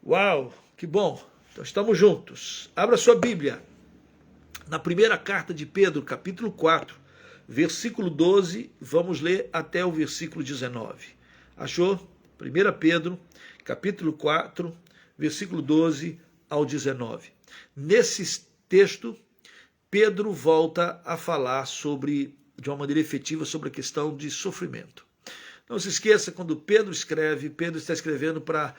Uau, que bom! Então estamos juntos. Abra sua Bíblia. Na primeira carta de Pedro, capítulo 4, versículo 12, vamos ler até o versículo 19. Achou? 1 Pedro, capítulo 4, versículo 12 ao 19. Nesse texto, Pedro volta a falar de uma maneira efetiva sobre a questão de sofrimento. Não se esqueça, quando Pedro escreve, Pedro está escrevendo para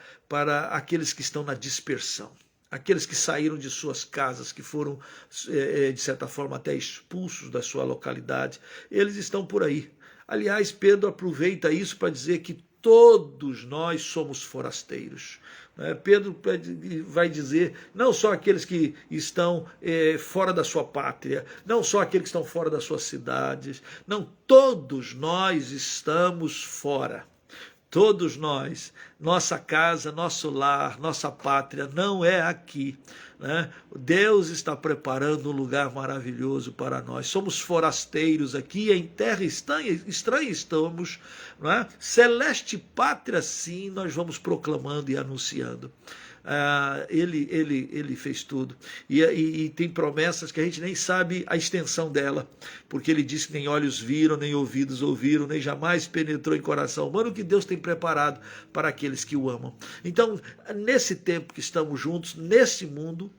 aqueles que estão na dispersão, aqueles que saíram de suas casas, que foram, de certa forma, até expulsos da sua localidade. Eles estão por aí. Aliás, Pedro aproveita isso para dizer que todos nós somos forasteiros. Pedro vai dizer, não só aqueles que estão fora da sua pátria, não só aqueles que estão fora das suas cidades, não, todos nós estamos fora. Todos nós, nossa casa, nosso lar, nossa pátria não é aqui, né? Deus está preparando um lugar maravilhoso para nós. Somos forasteiros aqui, em terra estranha estamos, não é? Celeste pátria, sim, nós vamos proclamando e anunciando. Ele fez tudo. E tem promessas que a gente nem sabe a extensão dela, porque ele disse que nem olhos viram, nem ouvidos ouviram, nem jamais penetrou em coração humano o que Deus tem preparado para aqueles que o amam. Então, nesse tempo que estamos juntos, nesse mundo,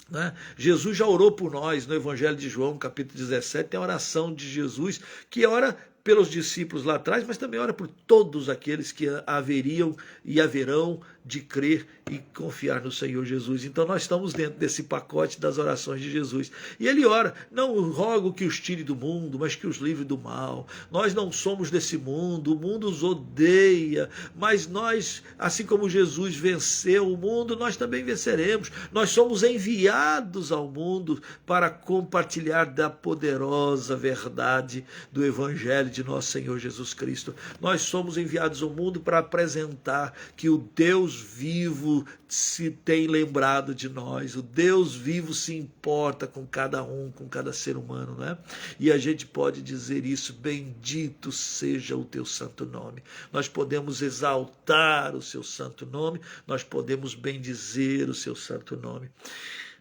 né, Jesus já orou por nós no Evangelho de João, capítulo 17, tem a oração de Jesus, que ora pelos discípulos lá atrás, mas também ora por todos aqueles que haveriam e haverão de crer e confiar no Senhor Jesus. Então nós estamos dentro desse pacote das orações de Jesus. E ele ora, não rogo que os tire do mundo, mas que os livre do mal. Nós não somos desse mundo, o mundo os odeia, mas nós, assim como Jesus venceu o mundo, nós também venceremos. Nós somos enviados ao mundo para compartilhar da poderosa verdade do Evangelho de nosso Senhor Jesus Cristo. Nós somos enviados ao mundo para apresentar que o Deus vivo se tem lembrado de nós, o Deus vivo se importa com cada um, com cada ser humano, né? E a gente pode dizer isso, bendito seja o teu santo nome. Nós podemos exaltar o seu santo nome, nós podemos bendizer o seu santo nome.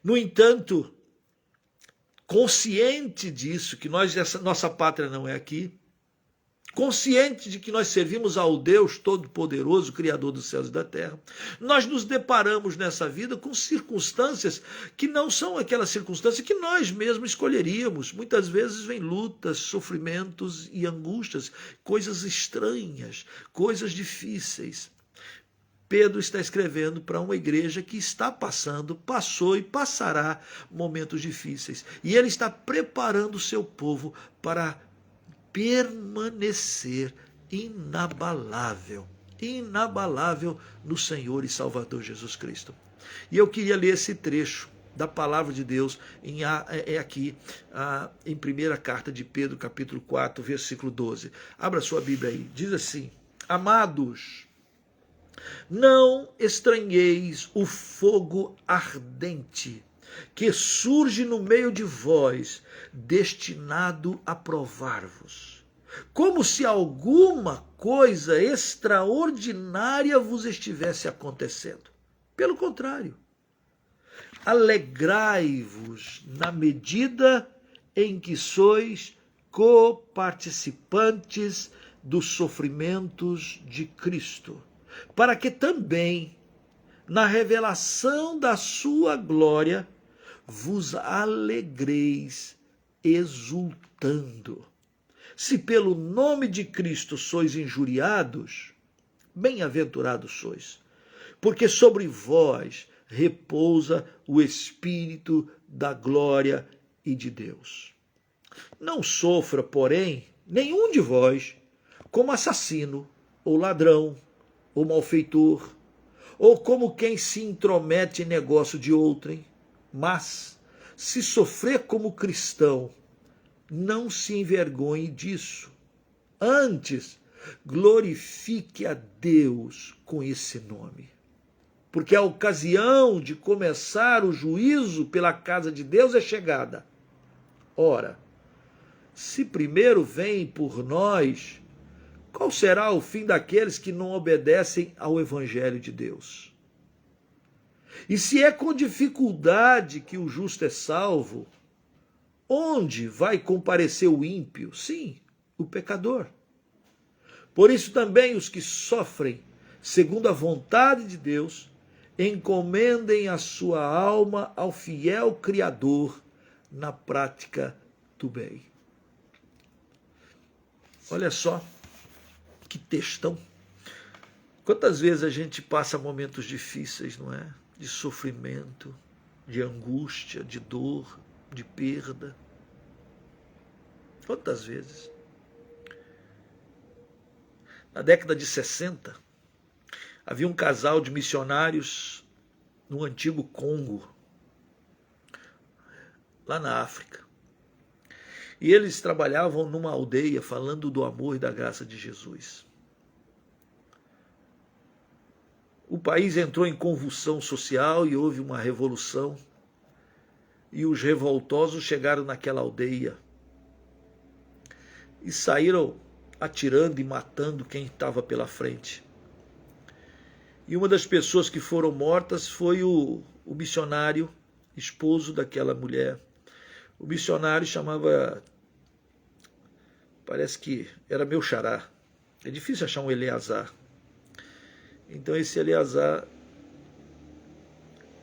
No entanto, consciente disso, que nossa pátria não é aqui, consciente de que nós servimos ao Deus Todo-Poderoso, Criador dos céus e da terra, nós nos deparamos nessa vida com circunstâncias que não são aquelas circunstâncias que nós mesmos escolheríamos. Muitas vezes vem lutas, sofrimentos e angústias, coisas estranhas, coisas difíceis. Pedro está escrevendo para uma igreja que está passou e passará momentos difíceis. E ele está preparando o seu povo para permanecer inabalável no Senhor e Salvador Jesus Cristo. E eu queria ler esse trecho da palavra de Deus aqui em primeira carta de Pedro, capítulo 4, versículo 12. Abra sua Bíblia aí. Diz assim: amados, não estranheis o fogo ardente que surge no meio de vós, destinado a provar-vos, como se alguma coisa extraordinária vos estivesse acontecendo. Pelo contrário, alegrai-vos na medida em que sois coparticipantes dos sofrimentos de Cristo, para que também, na revelação da sua glória, vos alegreis exultando. Se pelo nome de Cristo sois injuriados, bem-aventurados sois, porque sobre vós repousa o Espírito da glória e de Deus. Não sofra, porém, nenhum de vós como assassino, ou ladrão, ou malfeitor, ou como quem se intromete em negócio de outrem. Mas, se sofrer como cristão, não se envergonhe disso. Antes, glorifique a Deus com esse nome. Porque a ocasião de começar o juízo pela casa de Deus é chegada. Ora, se primeiro vem por nós, qual será o fim daqueles que não obedecem ao Evangelho de Deus? E se é com dificuldade que o justo é salvo, onde vai comparecer o ímpio? Sim, o pecador. Por isso também os que sofrem segundo a vontade de Deus, encomendem a sua alma ao fiel Criador na prática do bem. Olha só que textão. Quantas vezes a gente passa momentos difíceis, não é? De sofrimento, de angústia, de dor, de perda. Quantas vezes? Na década de 60, havia um casal de missionários no antigo Congo, lá na África. E eles trabalhavam numa aldeia falando do amor e da graça de Jesus. O país entrou em convulsão social e houve uma revolução. E os revoltosos chegaram naquela aldeia e saíram atirando e matando quem estava pela frente. E uma das pessoas que foram mortas foi o missionário, esposo daquela mulher. O missionário chamava, parece que era meu xará. É difícil achar um Eleazar. Então esse Eleazar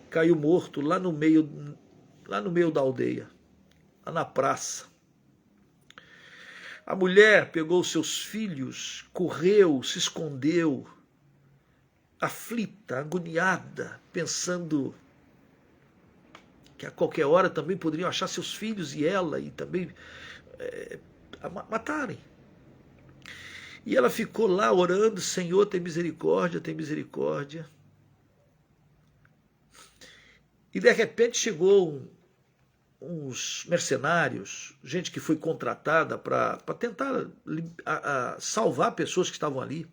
caiu morto lá no meio da aldeia, lá na praça. A mulher pegou seus filhos, correu, se escondeu, aflita, agoniada, pensando que a qualquer hora também poderiam achar seus filhos e ela e também matarem. E ela ficou lá orando, Senhor, tem misericórdia, tem misericórdia. E de repente chegou uns mercenários, gente que foi contratada para tentar salvar pessoas que estavam ali,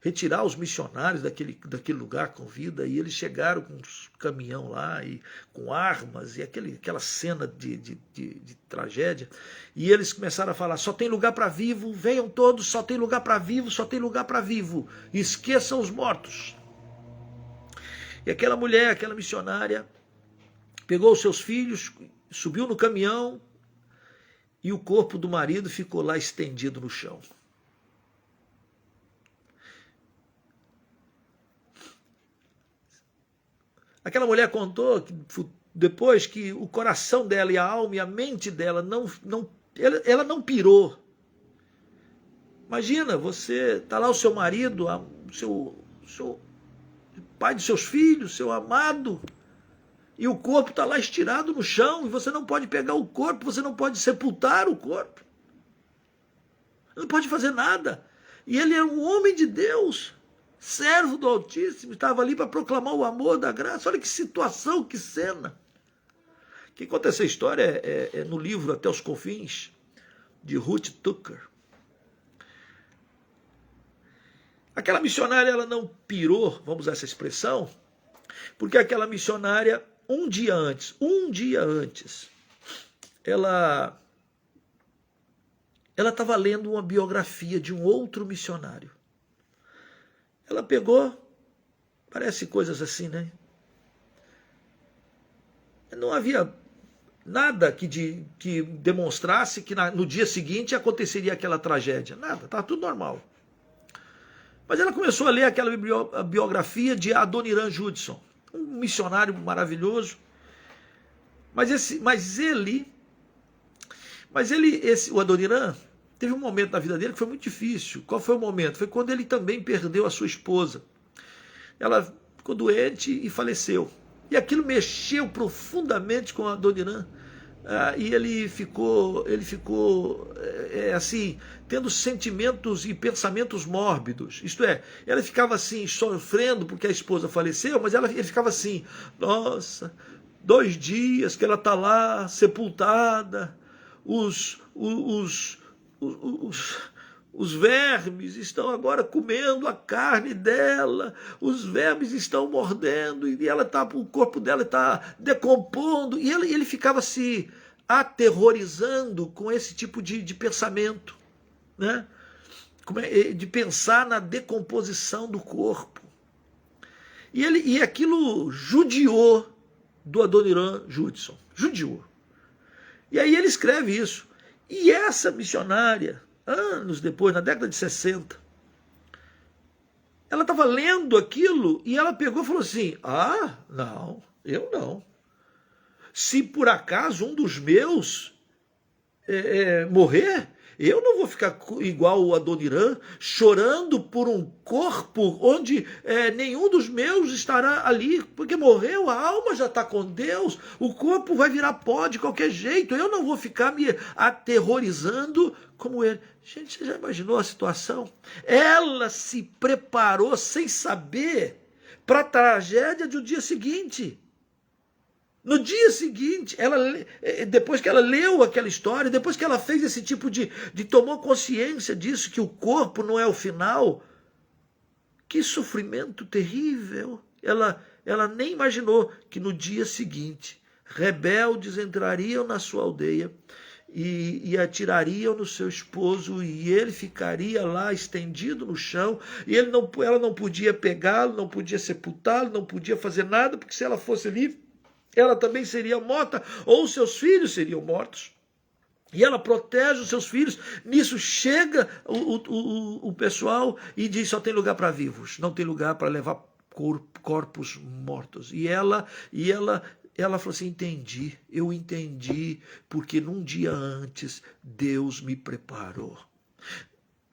retirar os missionários daquele lugar com vida, e eles chegaram com um caminhão lá, e com armas, e aquela cena de tragédia, e eles começaram a falar, só tem lugar para vivo, venham todos, só tem lugar para vivo, só tem lugar para vivo, esqueçam os mortos. E aquela mulher, aquela missionária, pegou os seus filhos, subiu no caminhão, e o corpo do marido ficou lá estendido no chão. Aquela mulher contou que depois que o coração dela e a alma e a mente dela ela não pirou. Imagina, você está lá o seu marido, o pai dos seus filhos, seu amado, e o corpo está lá estirado no chão, e você não pode pegar o corpo, você não pode sepultar o corpo. Não pode fazer nada. E ele é um homem de Deus, servo do Altíssimo, estava ali para proclamar o amor da graça. Olha que situação, que cena. Quem conta essa história é no livro Até os Confins, de Ruth Tucker. Aquela missionária, ela não pirou, vamos usar essa expressão, porque aquela missionária, um dia antes, ela estava lendo uma biografia de um outro missionário. Ela pegou, parece coisas assim, né? Não havia nada que demonstrasse que no dia seguinte aconteceria aquela tragédia. Nada, estava tudo normal. Mas ela começou a ler aquela biografia de Adoniran Judson, um missionário maravilhoso. O Adoniran, teve um momento na vida dele que foi muito difícil. Qual foi o momento? Foi quando ele também perdeu a sua esposa. Ela ficou doente e faleceu. E aquilo mexeu profundamente com o Adoniran. E ele ficou assim, tendo sentimentos e pensamentos mórbidos. Isto é, ela ficava assim, sofrendo porque a esposa faleceu, mas ele ficava assim, nossa, 2 dias que ela está lá, sepultada, os vermes estão agora comendo a carne dela, os vermes estão mordendo, e o corpo dela está decompondo, e ele ficava se aterrorizando com esse tipo de pensamento, né? De pensar na decomposição do corpo. E aquilo judiou do Adoniran Judson. Judiou. E aí ele escreve isso. E essa missionária, anos depois, na década de 60, ela estava lendo aquilo e ela pegou e falou assim: ah, não, eu não. Se por acaso um dos meus morrer, eu não vou ficar igual o Adoniran, chorando por um corpo onde nenhum dos meus estará ali, porque morreu, a alma já está com Deus, o corpo vai virar pó de qualquer jeito, eu não vou ficar me aterrorizando como ele. Gente, você já imaginou a situação? Ela se preparou sem saber para a tragédia do dia seguinte. No dia seguinte, depois que ela leu aquela história, depois que ela fez esse tipo de tomou consciência disso, que o corpo não é o final, que sofrimento terrível. Ela nem imaginou que no dia seguinte, rebeldes entrariam na sua aldeia e atirariam no seu esposo, e ele ficaria lá estendido no chão, e ela não podia pegá-lo, não podia sepultá-lo, não podia fazer nada, porque se ela fosse ali, ela também seria morta, ou seus filhos seriam mortos. E ela protege os seus filhos. Nisso chega o pessoal e diz: só tem lugar para vivos, não tem lugar para levar corpos mortos. E ela falou assim: entendi, eu entendi, porque num dia antes Deus me preparou.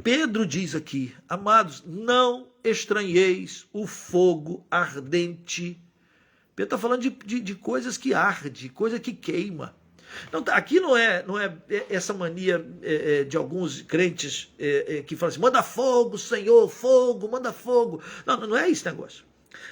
Pedro diz aqui: amados, não estranheis o fogo ardente. Pedro está falando de coisas que arde, coisa que queima. Não, aqui não é essa mania de alguns crentes que falam assim: manda fogo, Senhor, fogo, manda fogo. Não é esse negócio.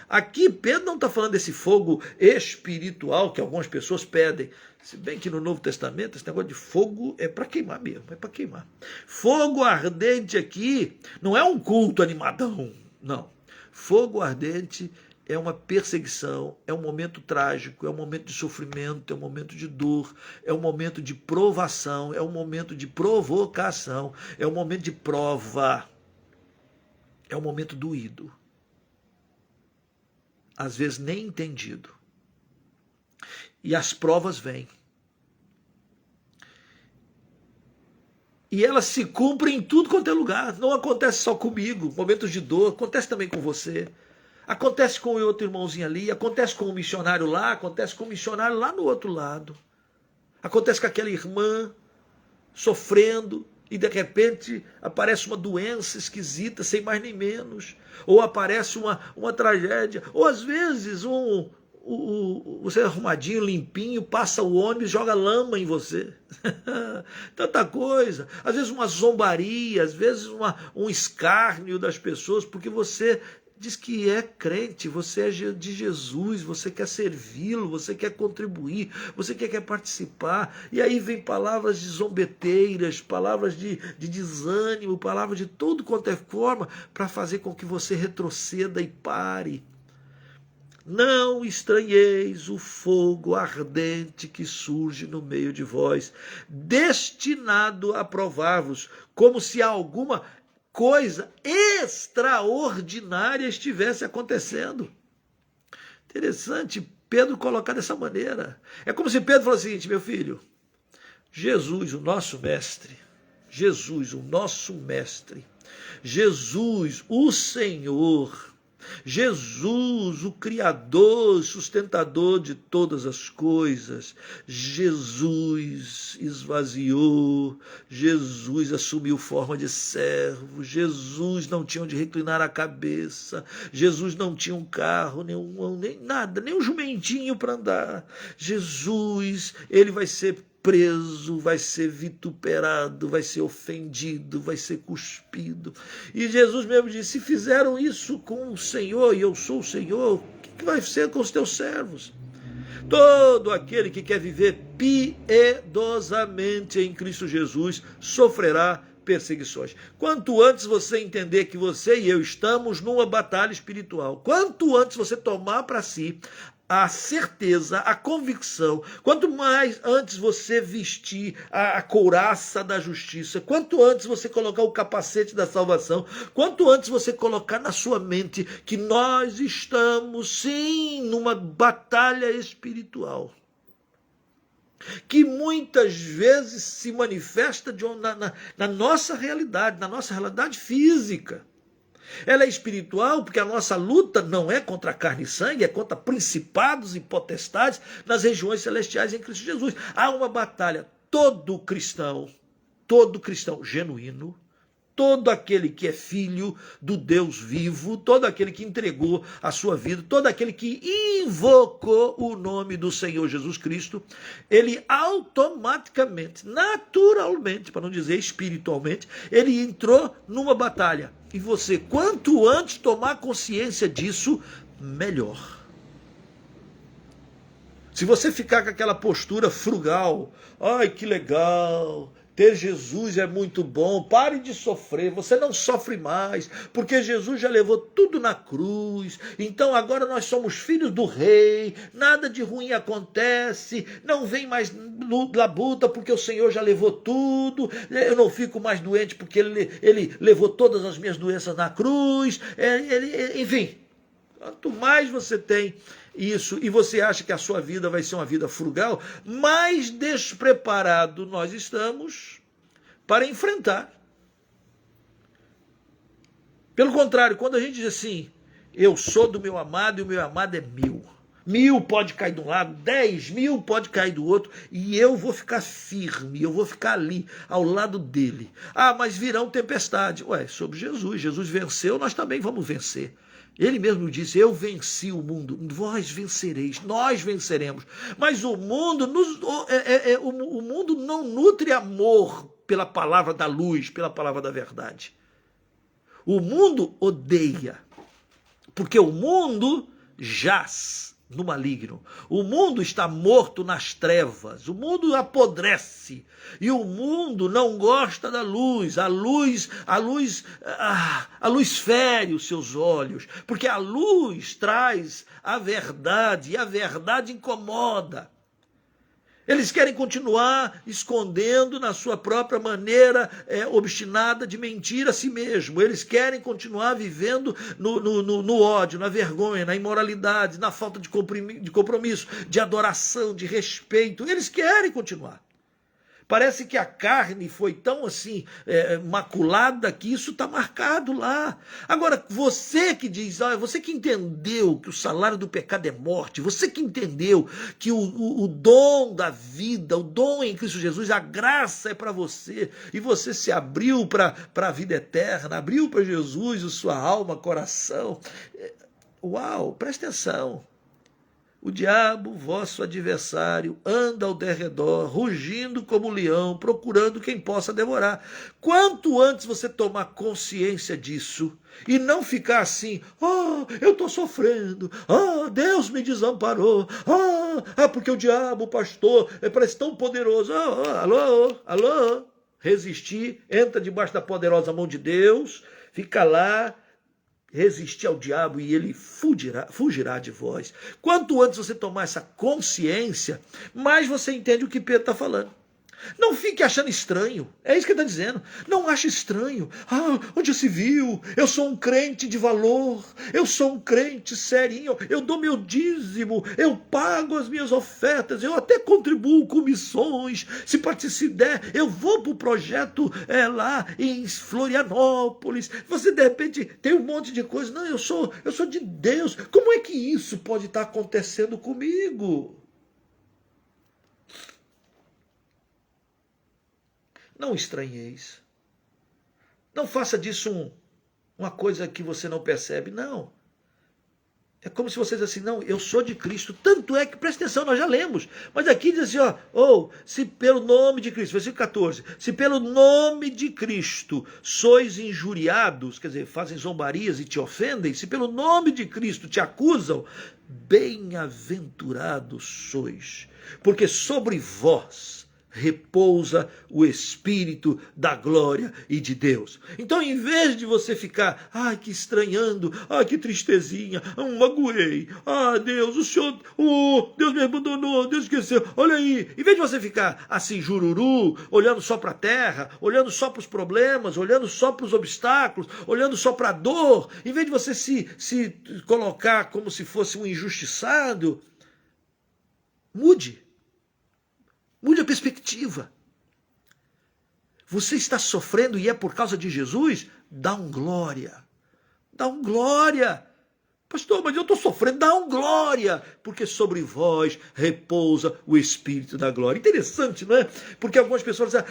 Aqui Pedro não está falando desse fogo espiritual que algumas pessoas pedem. Se bem que no Novo Testamento esse negócio de fogo é para queimar mesmo, é para queimar. Fogo ardente aqui não é um culto animadão, não. Fogo ardente é uma perseguição, é um momento trágico, é um momento de sofrimento, é um momento de dor, é um momento de provação, é um momento de provocação, é um momento de prova, é um momento doído. Às vezes nem entendido. E as provas vêm. E elas se cumprem em tudo quanto é lugar. Não acontece só comigo, momentos de dor, acontece também com você. Acontece com o outro irmãozinho ali, acontece com o missionário lá, acontece com o missionário lá no outro lado. Acontece com aquela irmã sofrendo e de repente aparece uma doença esquisita, sem mais nem menos. Ou aparece uma tragédia. Ou às vezes você é arrumadinho, limpinho, passa o ônibus, joga lama em você. Tanta coisa. Às vezes uma zombaria, às vezes um escárnio das pessoas, porque você diz que é crente, você é de Jesus, você quer servi-lo, você quer contribuir, você quer participar, e aí vem palavras de zombeteiras, palavras de desânimo, palavras de tudo quanto é forma, para fazer com que você retroceda e pare. Não estranheis o fogo ardente que surge no meio de vós, destinado a provar-vos, como se alguma coisa extraordinária estivesse acontecendo. Interessante Pedro colocar dessa maneira. É como se Pedro falasse o seguinte: meu filho, Jesus, o nosso mestre, Jesus, o nosso mestre, Jesus, o Senhor, Jesus, o Criador, sustentador de todas as coisas, Jesus esvaziou, Jesus assumiu forma de servo, Jesus não tinha onde reclinar a cabeça, Jesus não tinha um carro, nem nada, nem um jumentinho para andar. Jesus, ele vai ser preso, vai ser vituperado, vai ser ofendido, vai ser cuspido. E Jesus mesmo disse: se fizeram isso com o Senhor, e eu sou o Senhor, o que vai ser com os teus servos? Todo aquele que quer viver piedosamente em Cristo Jesus sofrerá perseguições. Quanto antes você entender que você e eu estamos numa batalha espiritual, quanto antes você tomar para si a certeza, a convicção, quanto mais antes você vestir a couraça da justiça, quanto antes você colocar o capacete da salvação, quanto antes você colocar na sua mente que nós estamos sim numa batalha espiritual, que muitas vezes se manifesta na nossa realidade física. Ela é espiritual porque a nossa luta não é contra carne e sangue, é contra principados e potestades nas regiões celestiais em Cristo Jesus. Há uma batalha. Todo cristão genuíno, todo aquele que é filho do Deus vivo, todo aquele que entregou a sua vida, todo aquele que invocou o nome do Senhor Jesus Cristo, ele automaticamente, naturalmente, para não dizer espiritualmente, ele entrou numa batalha. E você, quanto antes tomar consciência disso, melhor. Se você ficar com aquela postura frugal, ai que legal, ter Jesus é muito bom, pare de sofrer, você não sofre mais, porque Jesus já levou tudo na cruz, então agora nós somos filhos do rei, nada de ruim acontece, não vem mais labuta porque o Senhor já levou tudo, eu não fico mais doente porque ele levou todas as minhas doenças na cruz, enfim, quanto mais você tem isso, e você acha que a sua vida vai ser uma vida frugal, mais despreparado nós estamos para enfrentar. Pelo contrário, quando a gente diz assim, eu sou do meu amado e o meu amado é meu. 1000 pode cair de um lado, 10.000 pode cair do outro, e eu vou ficar firme, eu vou ficar ali, ao lado dele. Ah, mas virão tempestade. Ué, sobre Jesus. Jesus venceu, nós também vamos vencer. Ele mesmo disse, eu venci o mundo, vós vencereis, nós venceremos. Mas o mundo não nutre amor pela palavra da luz, pela palavra da verdade. O mundo odeia, porque o mundo jaz no maligno. O mundo está morto nas trevas, o mundo apodrece, e o mundo não gosta da luz. A luz fere os seus olhos, porque a luz traz a verdade, e a verdade incomoda. Eles querem continuar escondendo na sua própria maneira obstinada de mentir a si mesmo. Eles querem continuar vivendo no ódio, na vergonha, na imoralidade, na falta de compromisso, de adoração, de respeito. Eles querem continuar. Parece que a carne foi tão assim maculada que isso está marcado lá. Agora, você que diz, você que entendeu que o salário do pecado é morte, você que entendeu que o dom da vida, o dom em Cristo Jesus, a graça é para você, e você se abriu para a vida eterna, abriu para Jesus a sua alma, coração. Uau, presta atenção. O diabo, vosso adversário, anda ao derredor, rugindo como leão, procurando quem possa devorar. Quanto antes você tomar consciência disso e não ficar assim, eu estou sofrendo, Deus me desamparou, porque o diabo, pastor, parece tão poderoso, alô, resistir, entra debaixo da poderosa mão de Deus, fica lá, resistir ao diabo e ele fugirá de vós. Quanto antes você tomar essa consciência, mais você entende o que Pedro está falando. Não fique achando estranho, é isso que ele está dizendo. Não ache estranho. Onde se viu? Eu sou um crente de valor, eu sou um crente serinho, eu dou meu dízimo, eu pago as minhas ofertas, eu até contribuo com missões, se der, eu vou para o projeto lá em Florianópolis. Você de repente tem um monte de coisa. Não, eu sou de Deus. Como é que isso pode estar acontecendo comigo? Não estranheis. Não faça disso uma coisa que você não percebe. Não. É como se você diz assim, não, eu sou de Cristo. Tanto é que, presta atenção, nós já lemos. Mas aqui diz assim, se pelo nome de Cristo, versículo 14, se pelo nome de Cristo sois injuriados, quer dizer, fazem zombarias e te ofendem, se pelo nome de Cristo te acusam, bem-aventurados sois, porque sobre vós repousa o Espírito da glória e de Deus. Então, em vez de você ficar, que estranhando, que tristezinha, magoei, Deus, o Senhor, Deus me abandonou, Deus esqueceu, olha aí, em vez de você ficar assim, jururu, olhando só para a terra, olhando só para os problemas, olhando só para os obstáculos, olhando só para a dor, em vez de você se colocar como se fosse um injustiçado, mude a perspectiva. Você está sofrendo e é por causa de Jesus? Dá um glória. Dá um glória. Pastor, mas eu estou sofrendo. Dá um glória. Porque sobre vós repousa o Espírito da glória. Interessante, não é? Porque algumas pessoas dizem,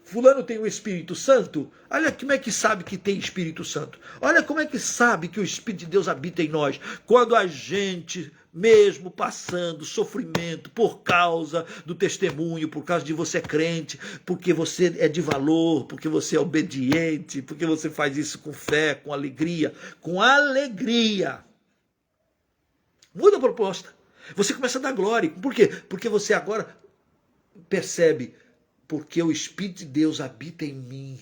fulano tem o Espírito Santo. Olha como é que sabe que tem Espírito Santo. Olha como é que sabe que o Espírito de Deus habita em nós. Quando a gente, mesmo passando sofrimento por causa do testemunho, por causa de você crente, porque você é de valor, porque você é obediente, porque você faz isso com fé, com alegria. Muda a proposta. Você começa a dar glória. Por quê? Porque você agora percebe, porque o Espírito de Deus habita em mim,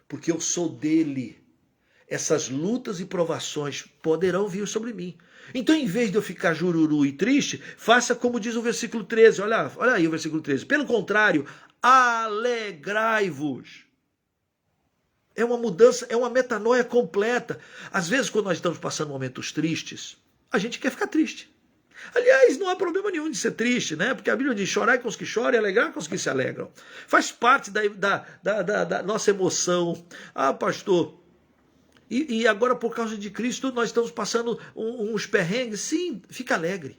porque eu sou dele, essas lutas e provações poderão vir sobre mim. Então, em vez de eu ficar jururu e triste, faça como diz o versículo 13, olha aí o versículo 13. Pelo contrário, alegrai-vos. É uma mudança, é uma metanoia completa. Às vezes, quando nós estamos passando momentos tristes, a gente quer ficar triste. Aliás, não há problema nenhum de ser triste, né? Porque a Bíblia diz, chorai com os que choram e alegrar com os que se alegram. Faz parte da nossa emoção. Pastor, e agora por causa de Cristo nós estamos passando uns perrengues. Sim, fica alegre.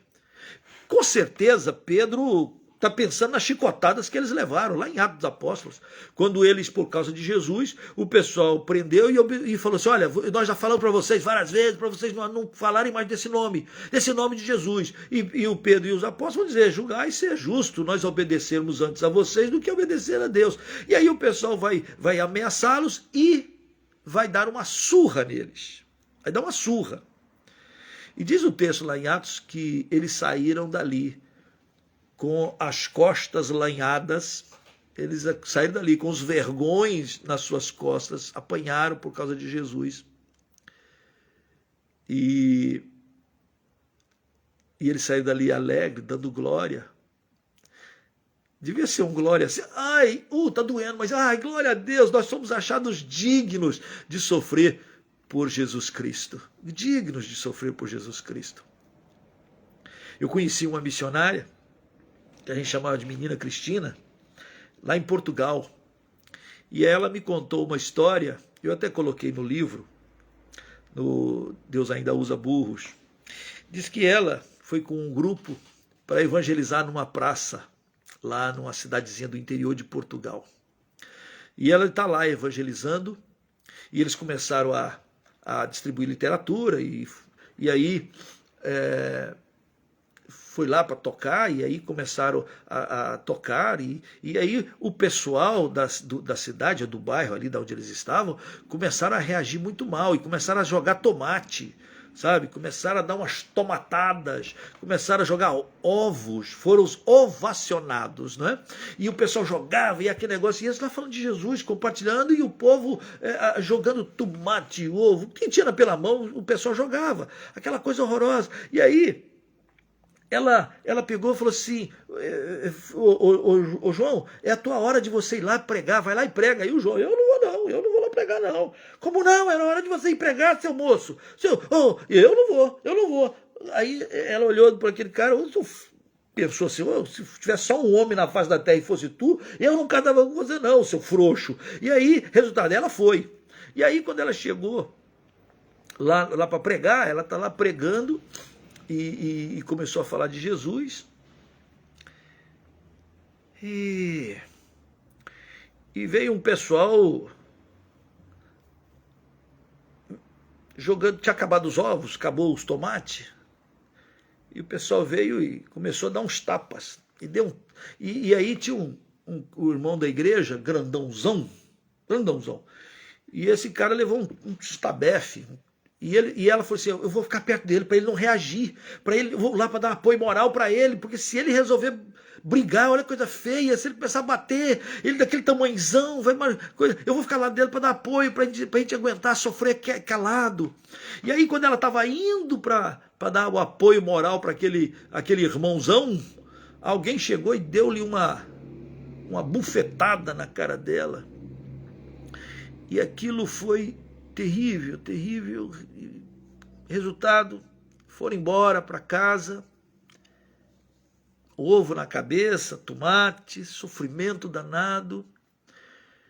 Com certeza, Pedro está pensando nas chicotadas que eles levaram lá em Atos dos Apóstolos, quando eles, por causa de Jesus, o pessoal prendeu e falou assim, olha, nós já falamos para vocês várias vezes, para vocês não falarem mais desse nome de Jesus. E o Pedro e os apóstolos vão dizer, julgai e ser justo, nós obedecermos antes a vocês do que obedecer a Deus. E aí o pessoal vai ameaçá-los e vai dar uma surra neles. Vai dar uma surra. E diz o texto lá em Atos que eles saíram dali com as costas lanhadas, eles saíram dali com os vergões nas suas costas, apanharam por causa de Jesus. E eles saíram dali alegre, dando glória. Devia ser um glória assim, tá doendo, mas glória a Deus, nós somos achados dignos de sofrer por Jesus Cristo. Dignos de sofrer por Jesus Cristo. Eu conheci uma missionária, que a gente chamava de Menina Cristina, lá em Portugal. E ela me contou uma história, eu até coloquei no livro, no Deus Ainda Usa Burros. Diz que ela foi com um grupo para evangelizar numa praça, lá numa cidadezinha do interior de Portugal. E ela está lá evangelizando, e eles começaram a distribuir literatura, e aí foi lá para tocar, e aí começaram a tocar, e aí o pessoal da cidade, do bairro ali de onde eles estavam, começaram a reagir muito mal, e começaram a jogar tomate, sabe? Começaram a dar umas tomatadas, começaram a jogar ovos, foram os ovacionados, né? E o pessoal jogava, e aquele negócio, e eles lá falando de Jesus, compartilhando, e o povo jogando tomate, ovo, quem tinha pela mão, o pessoal jogava, aquela coisa horrorosa. E aí ela pegou e falou assim, ô João, é a tua hora de você ir lá pregar, vai lá e prega. Aí o João, eu não vou lá pregar não. Como não? Era hora de você ir pregar, seu moço. Eu não vou. Aí ela olhou para aquele cara, pensou assim, se tivesse só um homem na face da terra e fosse tu, eu não casava com você não, seu frouxo. E aí, resultado, ela foi. E aí quando ela chegou lá para pregar, ela está lá pregando, e começou a falar de Jesus, e veio um pessoal jogando, tinha acabado os ovos, acabou os tomates, e o pessoal veio e começou a dar uns tapas, e aí tinha o irmão da igreja, grandãozão, e esse cara levou um estabefe, E ela falou assim, eu vou ficar perto dele para ele não reagir, eu vou lá para dar apoio moral para ele, porque se ele resolver brigar, olha que coisa feia, se ele começar a bater, ele daquele tamanhozão, eu vou ficar lá dele para dar apoio, para a gente aguentar, sofrer calado. E aí quando ela estava indo para dar o apoio moral para aquele irmãozão, alguém chegou e deu-lhe uma bufetada na cara dela. E aquilo foi terrível, terrível. Resultado, foram embora para casa, ovo na cabeça, tomate, sofrimento danado.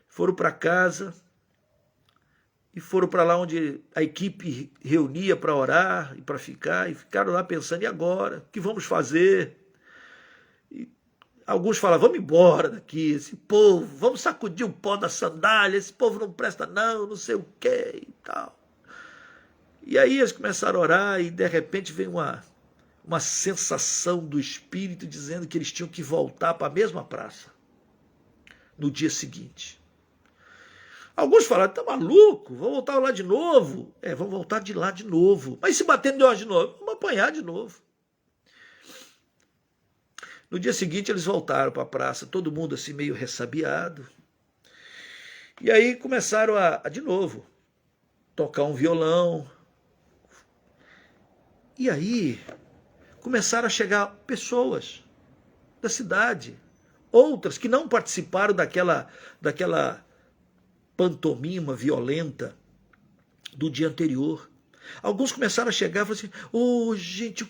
Foram para casa e foram para lá onde a equipe reunia para orar e para ficar, e ficaram lá pensando, e agora? O que vamos fazer? E alguns falavam, vamos embora daqui, esse povo, vamos sacudir o pó da sandália, esse povo não presta não sei o que e tal. E aí eles começaram a orar e de repente veio uma sensação do Espírito dizendo que eles tinham que voltar para a mesma praça no dia seguinte. Alguns falaram, tá maluco, vamos voltar lá de novo? Vamos voltar de lá de novo. Mas se bater nós de novo, vamos apanhar de novo. No dia seguinte eles voltaram para a praça, todo mundo assim meio ressabiado. E aí começaram a de novo, tocar um violão. E aí começaram a chegar pessoas da cidade, outras que não participaram daquela pantomima violenta do dia anterior. Alguns começaram a chegar e falaram assim, gente, o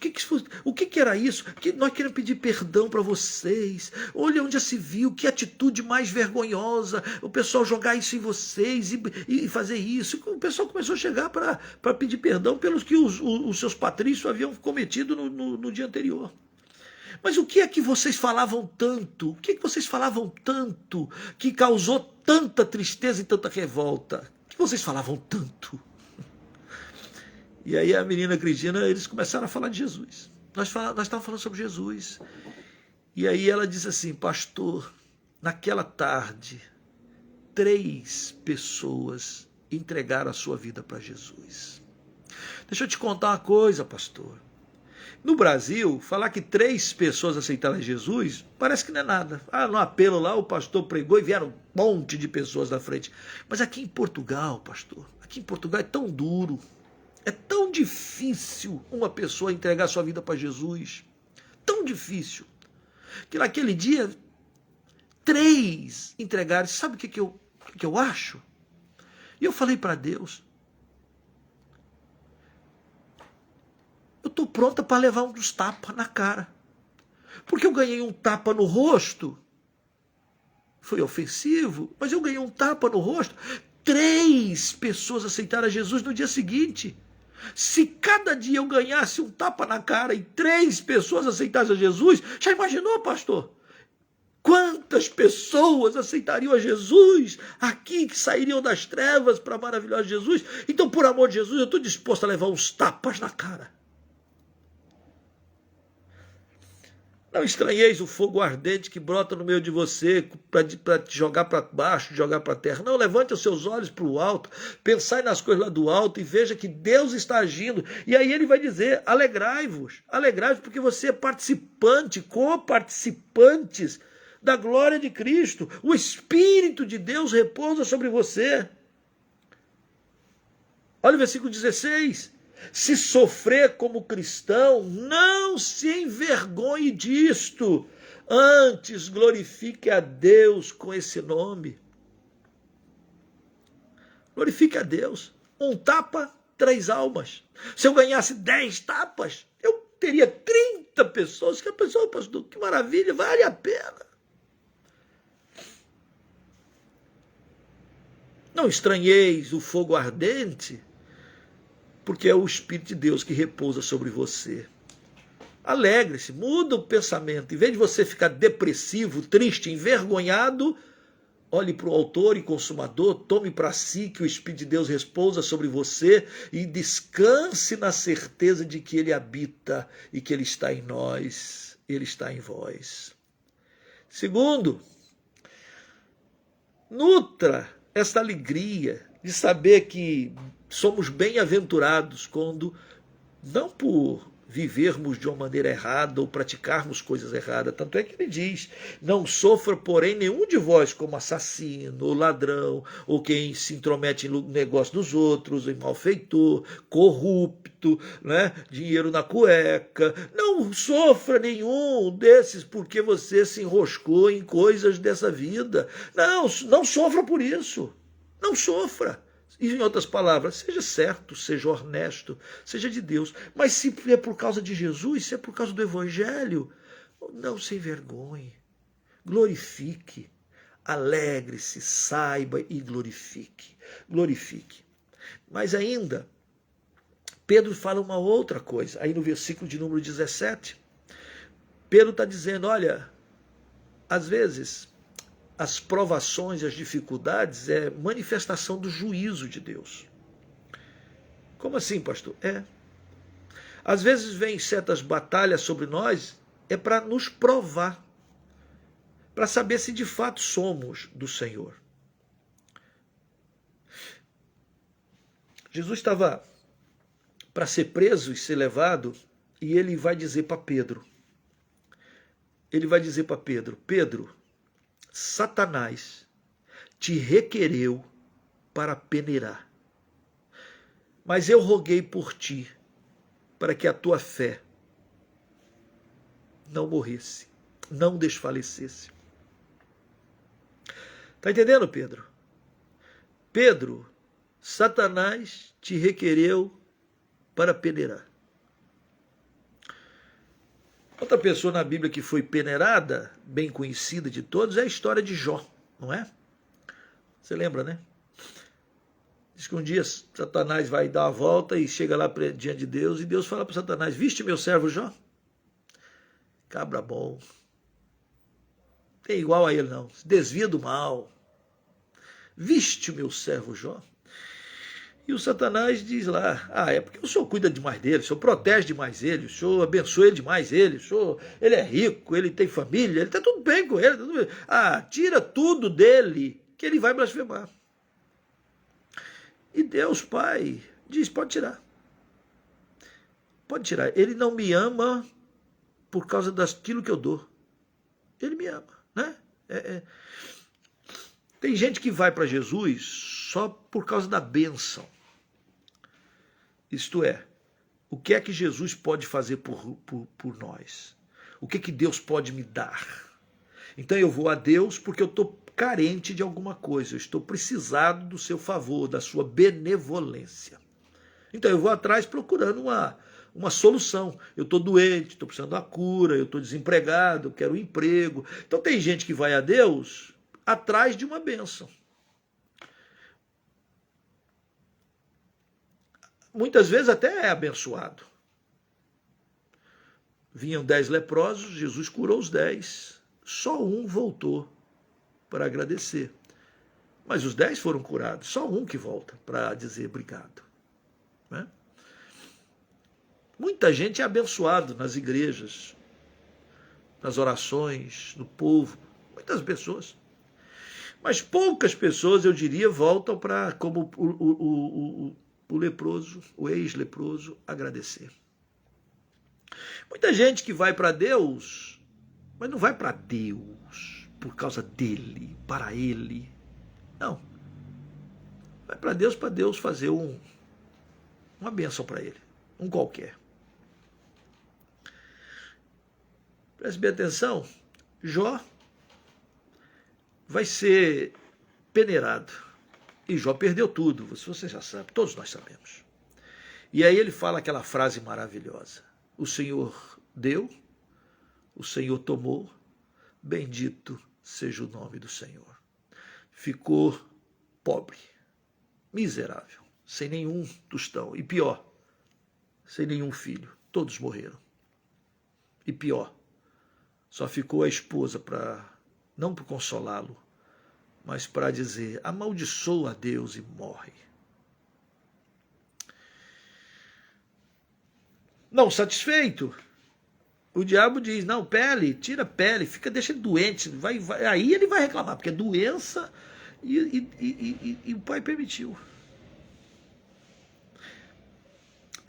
que era isso? Nós queremos pedir perdão para vocês. Olha onde já se viu, que atitude mais vergonhosa, o pessoal jogar isso em vocês e fazer isso. O pessoal começou a chegar para pedir perdão pelos que os seus patrícios haviam cometido no dia anterior. Mas o que é que vocês falavam tanto? O que é que vocês falavam tanto que causou tanta tristeza e tanta revolta? O que vocês falavam tanto? E aí a menina Cristina, eles começaram a falar de Jesus. Nós estávamos falando sobre Jesus. E aí ela diz assim, pastor, naquela tarde, 3 pessoas entregaram a sua vida para Jesus. Deixa eu te contar uma coisa, pastor. No Brasil, falar que 3 pessoas aceitaram Jesus, parece que não é nada. No apelo lá, o pastor pregou e vieram um monte de pessoas na frente. Mas aqui em Portugal, pastor, aqui em Portugal é tão duro. É tão difícil uma pessoa entregar sua vida para Jesus. Tão difícil. Que naquele dia, 3 entregaram. Sabe o que eu acho? E eu falei para Deus, eu estou pronta para levar um dos tapas na cara. Porque eu ganhei um tapa no rosto. Foi ofensivo, mas eu ganhei um tapa no rosto. 3 pessoas aceitaram a Jesus no dia seguinte. Se cada dia eu ganhasse um tapa na cara e 3 pessoas aceitassem a Jesus, já imaginou, pastor? Quantas pessoas aceitariam a Jesus aqui, que sairiam das trevas para a maravilhosa Jesus? Então, por amor de Jesus, eu estou disposto a levar uns tapas na cara. Não estranheis o fogo ardente que brota no meio de você para te jogar para baixo, jogar para a terra. Não, levante os seus olhos para o alto, pensai nas coisas lá do alto e veja que Deus está agindo. E aí ele vai dizer, alegrai-vos, porque você é participante, coparticipantes da glória de Cristo. O Espírito de Deus repousa sobre você. Olha o versículo 16. Se sofrer como cristão, não se envergonhe disto. Antes glorifique a Deus com esse nome. Glorifique a Deus. Um tapa, 3 almas. Se eu ganhasse 10 tapas, eu teria 30 pessoas. Que pessoa, pastor, que maravilha, vale a pena. Não estranheis o fogo ardente, porque é o Espírito de Deus que repousa sobre você. Alegre-se, muda o pensamento. Em vez de você ficar depressivo, triste, envergonhado, olhe para o autor e consumador, tome para si que o Espírito de Deus repousa sobre você e descanse na certeza de que Ele habita e que Ele está em nós, Ele está em vós. Segundo, nutra esta alegria de saber que somos bem-aventurados quando, não por vivermos de uma maneira errada ou praticarmos coisas erradas. Tanto é que ele diz: não sofra, porém, nenhum de vós como assassino, ou ladrão, ou quem se intromete no negócio dos outros, em malfeitor, corrupto, né? Dinheiro na cueca. Não sofra nenhum desses porque você se enroscou em coisas dessa vida. Não sofra por isso. Não sofra. E, em outras palavras, seja certo, seja honesto, seja de Deus. Mas se é por causa de Jesus, se é por causa do Evangelho, não se envergonhe. Glorifique, alegre-se, saiba e glorifique. Glorifique. Mas ainda, Pedro fala uma outra coisa. Aí no versículo de número 17, Pedro está dizendo, olha, às vezes as provações e as dificuldades é manifestação do juízo de Deus. Como assim, pastor? Às vezes vem certas batalhas sobre nós, é para nos provar, para saber se de fato somos do Senhor. Jesus estava para ser preso e ser levado, e ele vai dizer para Pedro, Pedro, Satanás te requereu para peneirar, mas eu roguei por ti, para que a tua fé não morresse, não desfalecesse. Está entendendo, Pedro? Pedro, Satanás te requereu para peneirar. Outra pessoa na Bíblia que foi peneirada, bem conhecida de todos, é a história de Jó, não é? Você lembra, né? Diz que um dia Satanás vai dar a volta e chega lá diante de Deus, e Deus fala para Satanás: viste meu servo Jó? Cabra bom. Tem igual a ele não, se desvia do mal. Viste meu servo Jó? E o Satanás diz lá: é porque o senhor cuida demais dele, o senhor protege demais ele, o senhor abençoa demais ele, ele é rico, ele tem família, ele está tudo bem com ele. Tudo bem. Tira tudo dele, que ele vai blasfemar. E Deus Pai diz: pode tirar. Pode tirar. Ele não me ama por causa daquilo que eu dou. Ele me ama, né? Tem gente que vai para Jesus só por causa da bênção. Isto é, o que é que Jesus pode fazer por nós? O que é que Deus pode me dar? Então eu vou a Deus porque eu estou carente de alguma coisa, eu estou precisado do seu favor, da sua benevolência. Então eu vou atrás procurando uma solução. Eu estou doente, estou precisando da cura, eu estou desempregado, eu quero um emprego. Então tem gente que vai a Deus atrás de uma bênção. Muitas vezes até é abençoado. Vinham 10 leprosos, Jesus curou os 10. Só um voltou para agradecer. Mas os 10 foram curados. Só um que volta para dizer obrigado. Né? Muita gente é abençoado nas igrejas, nas orações, no povo. Muitas pessoas. Mas poucas pessoas, eu diria, voltam para, como o leproso, o ex-leproso, agradecer. Muita gente que vai para Deus, mas não vai para Deus por causa dele, para ele. Não. Vai para Deus fazer uma bênção para ele, um qualquer. Preste bem atenção, Jó vai ser peneirado. E Jó perdeu tudo, você já sabe, todos nós sabemos. E aí ele fala aquela frase maravilhosa: o Senhor deu, o Senhor tomou, bendito seja o nome do Senhor. Ficou pobre, miserável, sem nenhum tostão. E pior, sem nenhum filho. Todos morreram. E pior, só ficou a esposa não para consolá-lo, mas para dizer: amaldiçoa a Deus e morre. Não satisfeito, o diabo diz: não, tira a pele, deixa ele doente, aí ele vai reclamar, porque é doença, e o pai permitiu.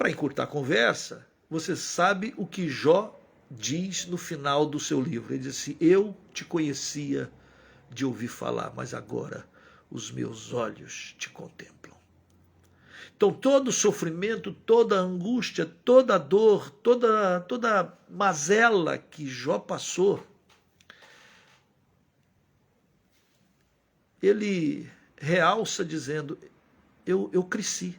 Para encurtar a conversa, você sabe o que Jó diz no final do seu livro. Ele diz assim: eu te conhecia de ouvir falar, mas agora os meus olhos te contemplam. Então todo sofrimento, toda angústia, toda dor, toda mazela que Jó passou, ele realça dizendo: eu cresci.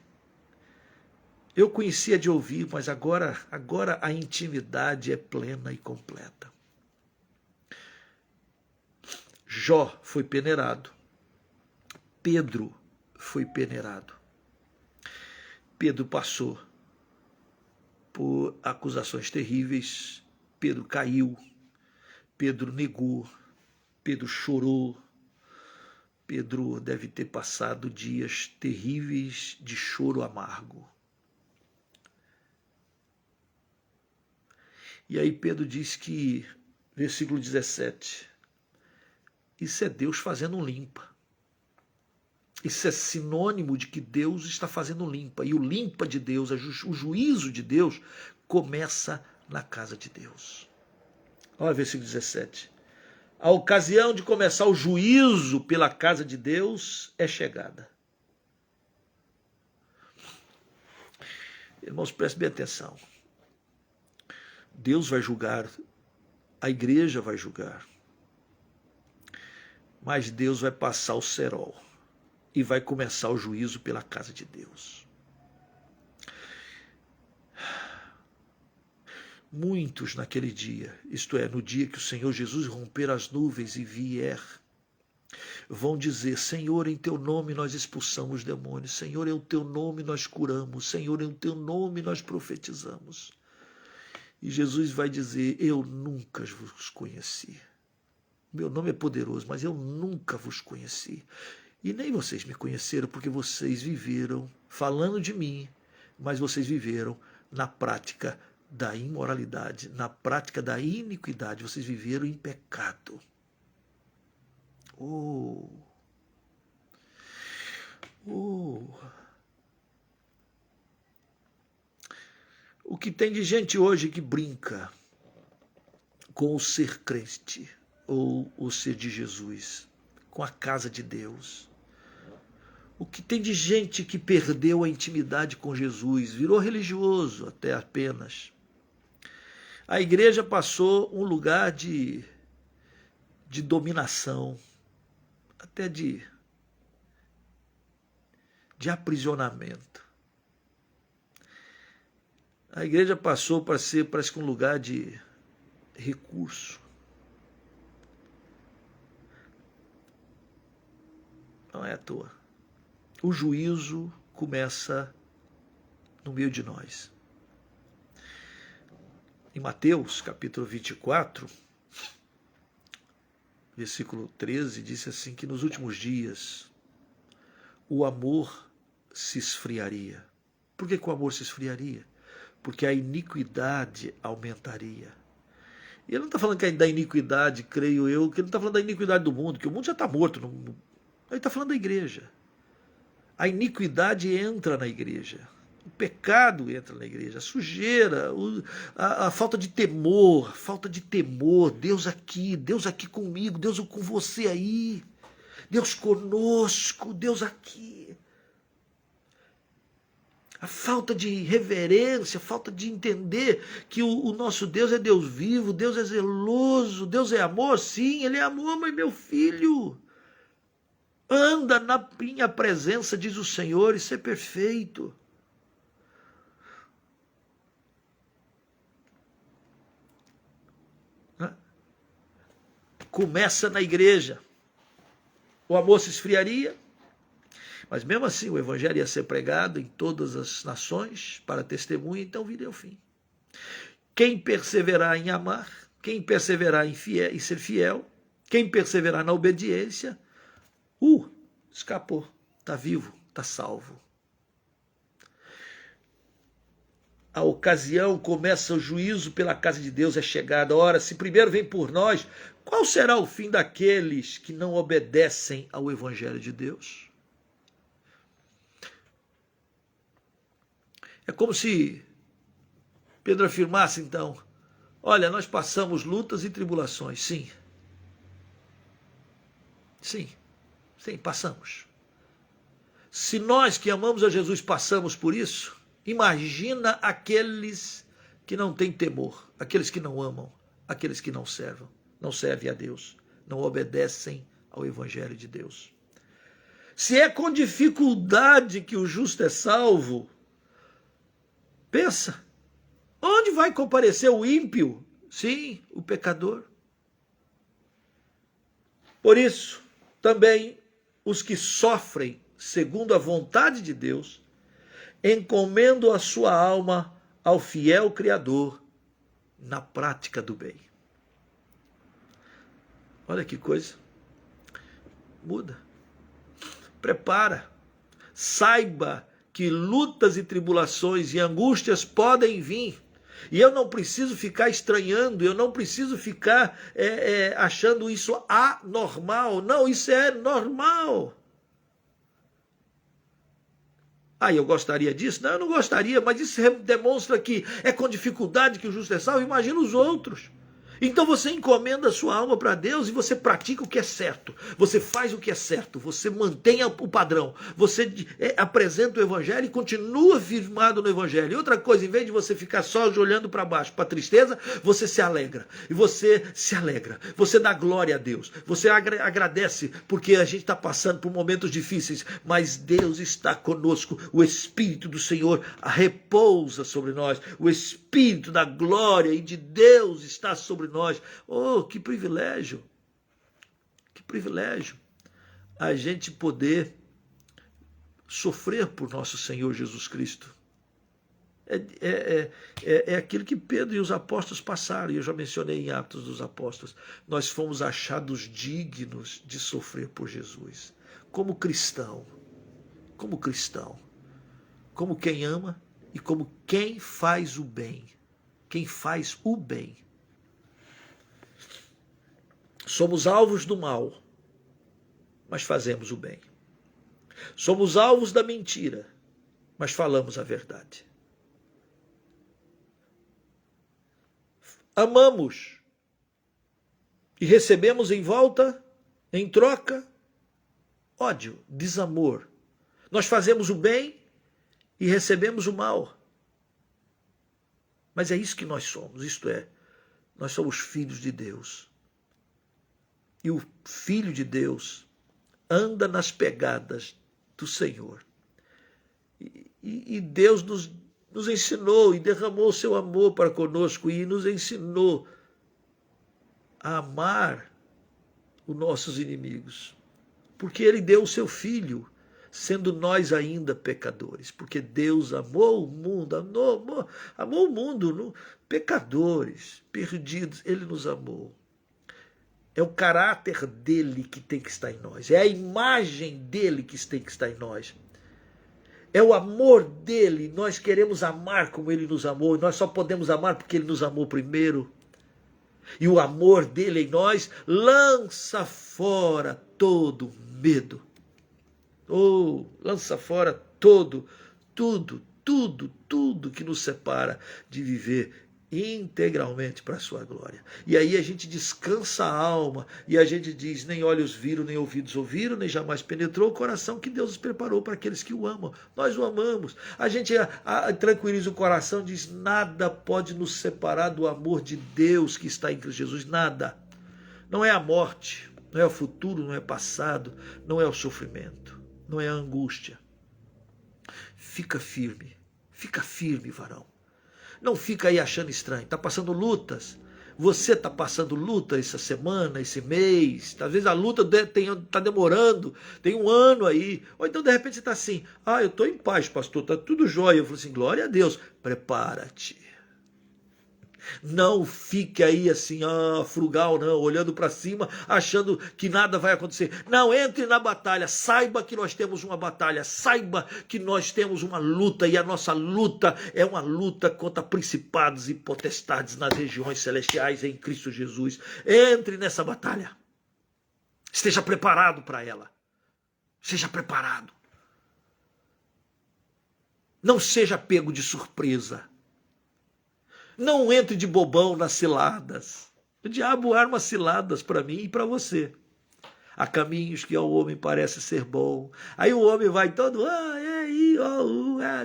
Eu conhecia de ouvir, mas agora a intimidade é plena e completa. Jó foi peneirado. Pedro foi peneirado. Pedro passou por acusações terríveis. Pedro caiu. Pedro negou. Pedro chorou. Pedro deve ter passado dias terríveis de choro amargo. E aí Pedro diz que, versículo 17, isso é Deus fazendo um limpa. Isso é sinônimo de que Deus está fazendo um limpa. E o limpa de Deus, o juízo de Deus, começa na casa de Deus. Olha o versículo 17. A ocasião de começar o juízo pela casa de Deus é chegada. Irmãos, prestem bem atenção. Deus vai julgar, a igreja vai julgar, mas Deus vai passar o cerol e vai começar o juízo pela casa de Deus. Muitos naquele dia, isto é, no dia que o Senhor Jesus romper as nuvens e vier, vão dizer: Senhor, em teu nome nós expulsamos demônios, Senhor, em teu nome nós curamos, Senhor, em teu nome nós profetizamos. E Jesus vai dizer: eu nunca vos conheci. Meu nome é poderoso, mas eu nunca vos conheci. E nem vocês me conheceram, porque vocês viveram falando de mim, mas vocês viveram na prática da imoralidade, na prática da iniquidade. Vocês viveram em pecado. Oh! O que tem de gente hoje que brinca com o ser crente ou o ser de Jesus, com a casa de Deus. O que tem de gente que perdeu a intimidade com Jesus, virou religioso até apenas. A igreja passou um lugar de dominação, até de aprisionamento. A igreja passou para ser, parece que, um lugar de recurso. Não é à toa. O juízo começa no meio de nós. Em Mateus, capítulo 24, versículo 13, disse assim, que nos últimos dias o amor se esfriaria. Por que o amor se esfriaria? Porque a iniquidade aumentaria. E ele não está falando da iniquidade, creio eu, que ele não está falando da iniquidade do mundo, que o mundo já está morto. Ele está falando da igreja. A iniquidade entra na igreja. O pecado entra na igreja. A sujeira, a falta de temor, Deus aqui comigo, Deus com você aí, Deus conosco, Deus aqui. A falta de reverência, a falta de entender que o nosso Deus é Deus vivo, Deus é zeloso, Deus é amor, sim, Ele é amor, mas meu filho, anda na minha presença, diz o Senhor, e ser perfeito. Começa na igreja. O amor se esfriaria, mas mesmo assim o evangelho ia ser pregado em todas as nações para testemunha, então viria ao fim. Quem perseverar em amar, quem perseverar em ser fiel, quem perseverar na obediência, escapou, está vivo, está salvo. A ocasião começa, o juízo pela casa de Deus é chegada. Ora, se primeiro vem por nós, qual será o fim daqueles que não obedecem ao evangelho de Deus? É como se Pedro afirmasse então: olha, nós passamos lutas e tribulações, sim. Sim, sim, passamos. Se nós que amamos a Jesus passamos por isso, imagina aqueles que não têm temor, aqueles que não amam, aqueles que não servem a Deus, não obedecem ao Evangelho de Deus. Se é com dificuldade que o justo é salvo, pensa, onde vai comparecer o ímpio? Sim, o pecador. Por isso, também os que sofrem segundo a vontade de Deus, encomendam a sua alma ao fiel Criador na prática do bem. Olha que coisa. Muda. Prepara. Saiba que lutas e tribulações e angústias podem vir. E eu não preciso ficar estranhando, eu não preciso ficar achando isso anormal. Não, isso é normal. Ah, eu gostaria disso? Não, eu não gostaria, mas isso demonstra que é com dificuldade que o justo é salvo. Imagina os outros. Então você encomenda a sua alma para Deus e você pratica o que é certo. Você faz o que é certo. Você mantém o padrão. Você apresenta o Evangelho e continua firmado no Evangelho. E outra coisa, em vez de você ficar só olhando para baixo, para a tristeza, você se alegra. E você se alegra. Você dá glória a Deus. Você agradece porque a gente está passando por momentos difíceis, mas Deus está conosco. O Espírito do Senhor repousa sobre nós. O Espírito da glória e de Deus está sobre nós. Oh, que privilégio! Que privilégio a gente poder sofrer por nosso Senhor Jesus Cristo. É aquilo que Pedro e os apóstolos passaram, e eu já mencionei em Atos dos Apóstolos. Nós fomos achados dignos de sofrer por Jesus. Como cristão, como quem ama e como quem faz o bem. Quem faz o bem. Somos alvos do mal, mas fazemos o bem. Somos alvos da mentira, mas falamos a verdade. Amamos e recebemos em volta, em troca, ódio, desamor. Nós fazemos o bem e recebemos o mal. Mas é isso que nós somos, isto é, nós somos filhos de Deus. E o Filho de Deus anda nas pegadas do Senhor. E Deus nos ensinou e derramou o seu amor para conosco e nos ensinou a amar os nossos inimigos. Porque Ele deu o seu Filho, sendo nós ainda pecadores. Porque Deus amou o mundo, amou o mundo, pecadores, perdidos, Ele nos amou. É o caráter dele que tem que estar em nós. É a imagem dele que tem que estar em nós. É o amor dele. Nós queremos amar como ele nos amou. E nós só podemos amar porque ele nos amou primeiro. E o amor dele em nós lança fora todo medo. Oh, lança fora tudo que nos separa de viver integralmente para a sua glória. E aí a gente descansa a alma e a gente diz: nem olhos viram, nem ouvidos ouviram, nem jamais penetrou o coração que Deus preparou para aqueles que o amam. Nós o amamos. A gente tranquiliza o coração e diz: nada pode nos separar do amor de Deus que está em Cristo Jesus. Nada. Não é a morte, não é o futuro, não é passado, não é o sofrimento, não é a angústia. Fica firme, varão. Não fica aí achando estranho. Está passando lutas. Você está passando luta essa semana, esse mês. Às vezes a luta está demorando. Tem um ano aí. Ou então de repente você está assim: eu estou em paz, pastor. Está tudo jóia. Eu falo assim: glória a Deus. Prepara-te. Não fique aí assim, frugal, não, olhando para cima, achando que nada vai acontecer. Não, entre na batalha, saiba que nós temos uma batalha, saiba que nós temos uma luta, e a nossa luta é uma luta contra principados e potestades nas regiões celestiais em Cristo Jesus. Entre nessa batalha. Esteja preparado para ela. Seja preparado. Não seja pego de surpresa. Não entre de bobão nas ciladas. O diabo arma ciladas para mim e para você. Há caminhos que ao homem parece ser bom. Aí o homem vai todo,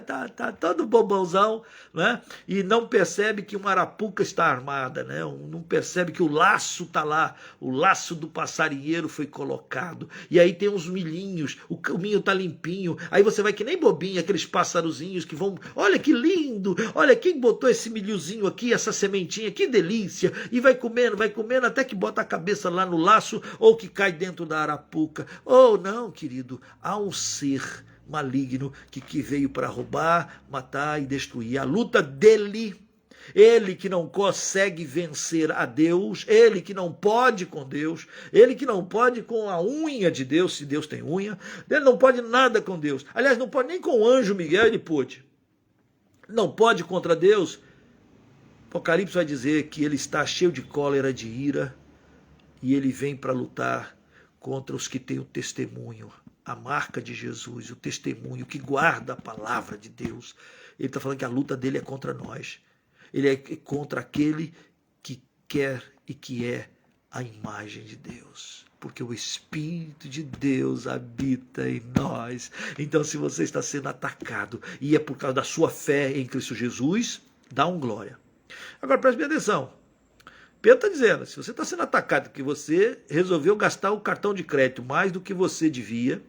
tá todo bobãozão, né? E não percebe que uma arapuca está armada, né? Não percebe que o laço está lá, o laço do passarinheiro foi colocado. E aí tem uns milhinhos, o caminho está limpinho. Aí você vai que nem bobinho, aqueles pássarozinhos que vão, olha que lindo, olha quem botou esse milhozinho aqui, essa sementinha, que delícia. E vai comendo até que bota a cabeça lá no laço ou que cai dentro da arapuca. Oh, não, querido, há um ser maligno que veio para roubar, matar e destruir. A luta dele, ele que não consegue vencer a Deus, ele que não pode com Deus, ele que não pode com a unha de Deus, se Deus tem unha, ele não pode nada com Deus. Aliás, não pode nem com o anjo Miguel, ele pôde. Não pode contra Deus. Apocalipse vai dizer que ele está cheio de cólera, de ira, e ele vem para lutar contra os que têm o testemunho, a marca de Jesus, o testemunho que guarda a palavra de Deus. Ele está falando que a luta dele é contra nós. Ele é contra aquele que quer e que é a imagem de Deus. Porque o Espírito de Deus habita em nós. Então, se você está sendo atacado e é por causa da sua fé em Cristo Jesus, dá um glória. Agora, preste bem atenção. Pedro está dizendo, se você está sendo atacado, que você resolveu gastar o cartão de crédito mais do que você devia,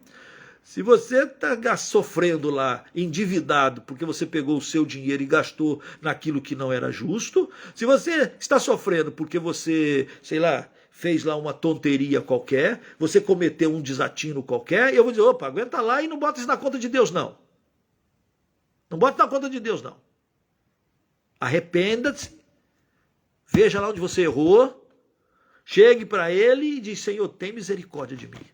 se você está sofrendo lá, endividado, porque você pegou o seu dinheiro e gastou naquilo que não era justo, se você está sofrendo porque você, sei lá, fez lá uma tonteria qualquer, você cometeu um desatino qualquer, eu vou dizer, opa, aguenta lá e não bota isso na conta de Deus, não. Não bota na conta de Deus, não. Arrependa-se. Veja lá onde você errou, chegue para ele e diz, Senhor, tem misericórdia de mim.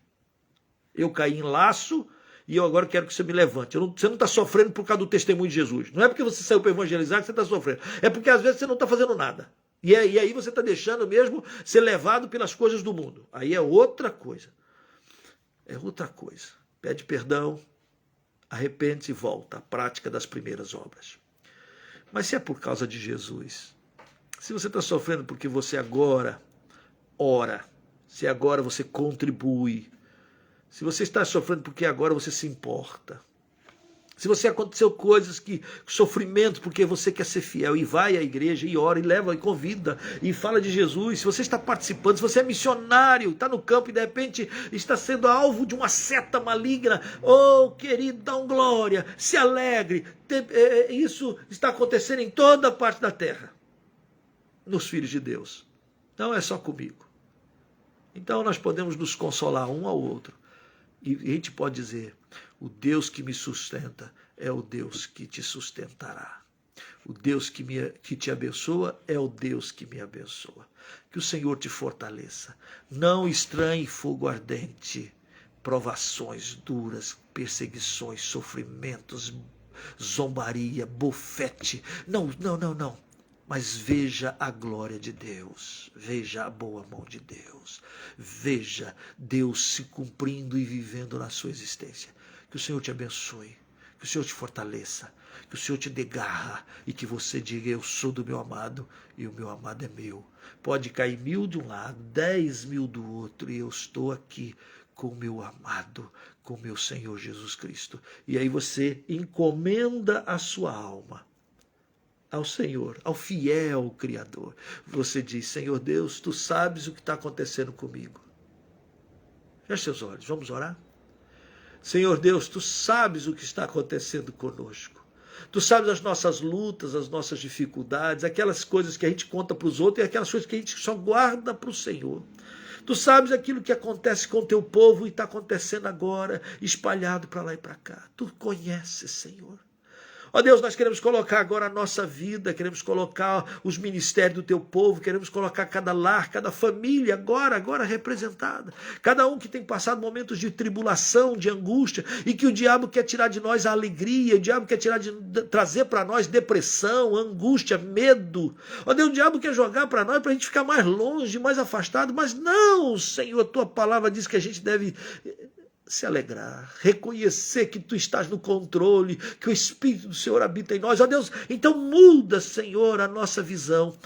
Eu caí em laço e eu agora quero que você me levante. Você não está sofrendo por causa do testemunho de Jesus. Não é porque você saiu para evangelizar que você está sofrendo. É porque às vezes você não está fazendo nada. E aí você está deixando mesmo ser levado pelas coisas do mundo. Aí é outra coisa. É outra coisa. Pede perdão, arrepende-se e volta à prática das primeiras obras. Mas se é por causa de Jesus... Se você está sofrendo porque você agora ora, se agora você contribui, se você está sofrendo porque agora você se importa, se você aconteceu coisas sofrimento porque você quer ser fiel e vai à igreja e ora e leva e convida e fala de Jesus, se você está participando, se você é missionário, está no campo e de repente está sendo alvo de uma seta maligna, oh querido, dá um glória, se alegre, isso está acontecendo em toda a parte da terra. Nos filhos de Deus. Não é só comigo. Então nós podemos nos consolar um ao outro. E a gente pode dizer, o Deus que me sustenta é o Deus que te sustentará. O Deus que te abençoa é o Deus que me abençoa. Que o Senhor te fortaleça. Não estranhe fogo ardente, provações duras, perseguições, sofrimentos, zombaria, bofete. Não. Mas veja a glória de Deus, veja a boa mão de Deus, veja Deus se cumprindo e vivendo na sua existência. Que o Senhor te abençoe, que o Senhor te fortaleça, que o Senhor te dê garra e que você diga, eu sou do meu amado e o meu amado é meu. Pode cair 1000 de um lado, 10.000 do outro e eu estou aqui com o meu amado, com o meu Senhor Jesus Cristo. E aí você encomenda a sua alma ao Senhor, ao fiel Criador. Você diz, Senhor Deus, tu sabes o que está acontecendo comigo. Feche seus olhos, vamos orar? Senhor Deus, tu sabes o que está acontecendo conosco. Tu sabes as nossas lutas, as nossas dificuldades, aquelas coisas que a gente conta para os outros e aquelas coisas que a gente só guarda para o Senhor. Tu sabes aquilo que acontece com o teu povo e está acontecendo agora, espalhado para lá e para cá. Tu conheces, Senhor. Ó Deus, nós queremos colocar agora a nossa vida, queremos colocar os ministérios do teu povo, queremos colocar cada lar, cada família agora representada. Cada um que tem passado momentos de tribulação, de angústia, e que o diabo quer tirar de nós a alegria, o diabo quer trazer para nós depressão, angústia, medo. Ó Deus, o diabo quer jogar para nós, para a gente ficar mais longe, mais afastado, mas não, Senhor, tua palavra diz que a gente deve se alegrar, reconhecer que tu estás no controle, que o Espírito do Senhor habita em nós. Ó Deus, então muda, Senhor, a nossa visão.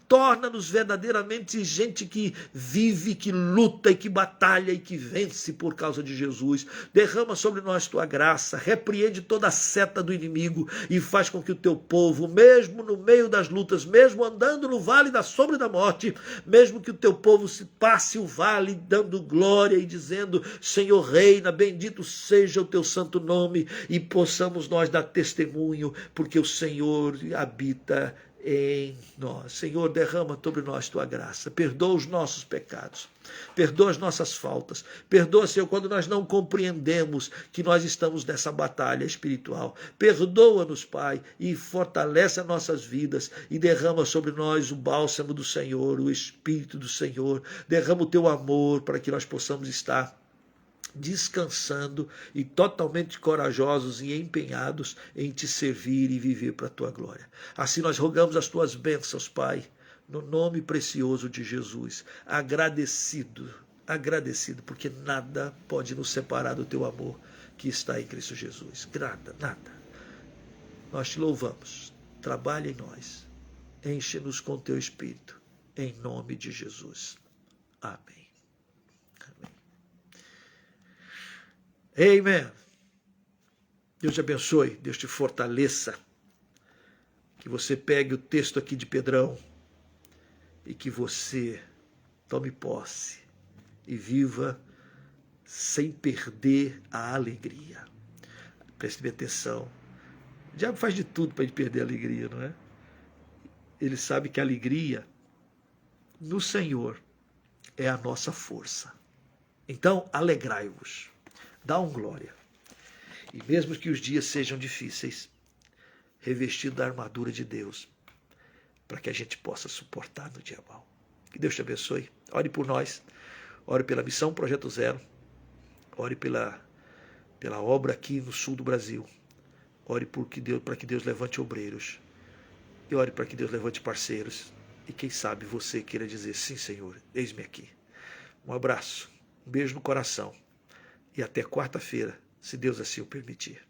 Torna-nos verdadeiramente gente que vive, que luta e que batalha e que vence por causa de Jesus. Derrama sobre nós tua graça, repreende toda a seta do inimigo e faz com que o teu povo, mesmo no meio das lutas, mesmo andando no vale da sombra da morte, mesmo que o teu povo se passe o vale dando glória e dizendo: Senhor reina, bendito seja o teu santo nome, e possamos nós dar testemunho, porque o Senhor habita em nós. Senhor, derrama sobre nós tua graça, perdoa os nossos pecados, perdoa as nossas faltas, perdoa, Senhor, quando nós não compreendemos que nós estamos nessa batalha espiritual. Perdoa-nos, Pai, e fortalece as nossas vidas e derrama sobre nós o bálsamo do Senhor, o Espírito do Senhor. Derrama o teu amor para que nós possamos estar descansando e totalmente corajosos e empenhados em te servir e viver para a tua glória. Assim nós rogamos as tuas bênçãos, Pai, no nome precioso de Jesus, agradecido, porque nada pode nos separar do teu amor que está em Cristo Jesus. Nada. Nós te louvamos, trabalha em nós, enche-nos com teu Espírito, em nome de Jesus. Amém. Amém. Deus te abençoe, Deus te fortaleça, que você pegue o texto aqui de Pedrão e que você tome posse e viva sem perder a alegria. Preste bem atenção. O diabo faz de tudo para a gente perder a alegria, não é? Ele sabe que a alegria no Senhor é a nossa força. Então, alegrai-vos. Dá glória. E mesmo que os dias sejam difíceis, revestido da armadura de Deus, para que a gente possa suportar no dia mau. Que Deus te abençoe. Ore por nós. Ore pela Missão Projeto Zero. Ore pela obra aqui no sul do Brasil. Ore para que Deus levante obreiros. E ore para que Deus levante parceiros. E quem sabe você queira dizer: sim, Senhor, eis-me aqui. Um abraço. Um beijo no coração. E até quarta-feira, se Deus assim o permitir.